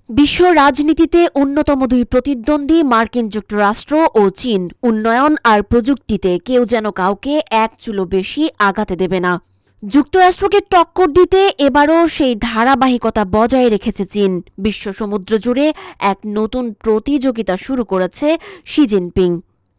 বিশ্ব রাজনীতিতে অন্যতম দুই প্রতিদ্বন্দ্বী মার্কিন যুক্তরাষ্ট্র ও চীন উন্নয়ন আর প্রযুক্তিতে কেউ যেন কাউকে এক চুলো বেশি আগাতে দেবে না। যুক্তরাষ্ট্রকে টক্কর দিতে এবারও সেই ধারাবাহিকতা বজায় রেখেছে চীন। বিশ্ব সমুদ্র জুড়ে এক নতুন প্রতিযোগিতা শুরু করেছে শি জিনপিং।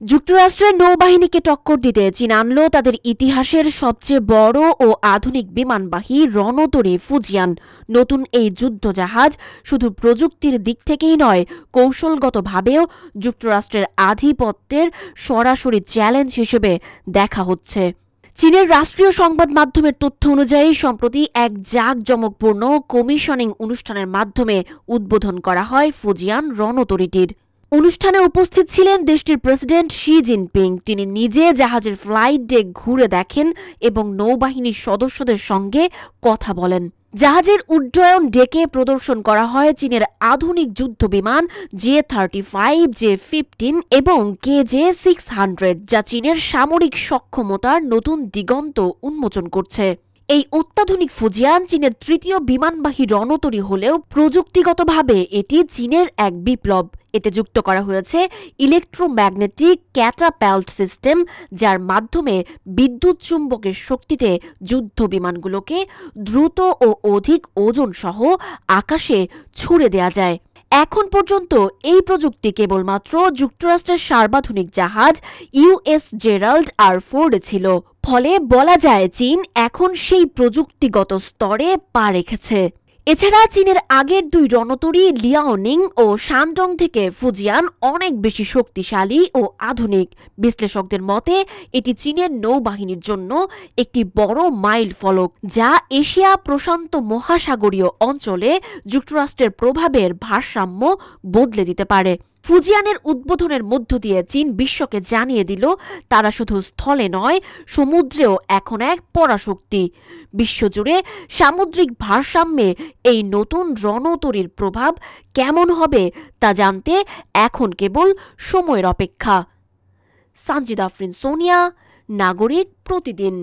যুক্তরাষ্ট্রের নৌবাহিনীকে টক্কর দিতে চীন আনল তাদের ইতিহাসের সবচেয়ে বড় ও আধুনিক বিমানবাহী রণতরী ফুজিয়ান। নতুন এই যুদ্ধজাহাজ শুধু প্রযুক্তির দিক থেকেই নয়, কৌশলগতভাবেও যুক্তরাষ্ট্রের আধিপত্যের সরাসরি চ্যালেঞ্জ হিসেবে দেখা হচ্ছে। চীনের রাষ্ট্রীয় সংবাদ মাধ্যমের তথ্য অনুযায়ী সম্প্রতি এক জাঁকজমকপূর্ণ কমিশনিং অনুষ্ঠানের মাধ্যমে উদ্বোধন করা হয় ফুজিয়ান রণতরীটির। অনুষ্ঠানে উপস্থিত ছিলেন দেশটির প্রেসিডেন্ট শি জিনপিং। তিনি নিজে জাহাজের ফ্লাইট ডেক ঘুরে দেখেন এবং নৌবাহিনীর সদস্যদের সঙ্গে কথা বলেন। জাহাজের উড্ডয়ন ডেকে প্রদর্শন করা হয় চীনের আধুনিক যুদ্ধবিমান J-35, J-15 এবং KJ-600, যা চীনের সামরিক সক্ষমতার নতুন দিগন্ত উন্মোচন করছে। এই অত্যাধুনিক ফুজিয়ান চীনের তৃতীয় বিমানবাহী রণতরী হলেও প্রযুক্তিগতভাবে এটি চীনের এক বিপ্লব। এতে যুক্ত করা হয়েছে ইলেকট্রোম্যাগনেটিক ক্যাটাপাল্ট সিস্টেম, যার মাধ্যমে বিদ্যুৎ চুম্বকের শক্তিতে যুদ্ধ বিমানগুলোকে দ্রুত ও অধিক ওজন সহ আকাশে ছুড়ে দেয়া যায়। এখন পর্যন্ত এই প্রযুক্তি কেবলমাত্র যুক্তরাষ্ট্রের সর্বাধুনিক জাহাজ ইউএস জেরাল্ড আর ফোর্ডে ছিল। ফলে বলা যায় চীন এখন সেই প্রযুক্তিগত স্তরে পা রেখেছে। এছাড়া চীনের আগের দুই রণতরী লিয়াওনিং ও শানডং থেকে ফুজিয়ান অনেক বেশি শক্তিশালী ও আধুনিক। বিশ্লেষকদের মতে এটি চীনের নৌবাহিনীর জন্য একটি বড় মাইল ফলক, যা এশিয়া প্রশান্ত মহাসাগরীয় অঞ্চলে যুক্তরাষ্ট্রের প্রভাবের ভারসাম্য বদলে দিতে পারে। ফুজিয়ানের উদ্বোধনের মধ্য দিয়ে চীন বিশ্বকে জানিয়ে দিল তারা শুধু স্থলে নয়, সমুদ্রেও এখন এক পরাশক্তি। বিশ্বজুড়ে সামুদ্রিক ভারসাম্যে এই নতুন রণতরীর প্রভাব কেমন হবে তা জানতে এখন কেবল সময়ের অপেক্ষা। সানজিদা আফরিন, সোনিয়া, নাগরিক প্রতিদিন।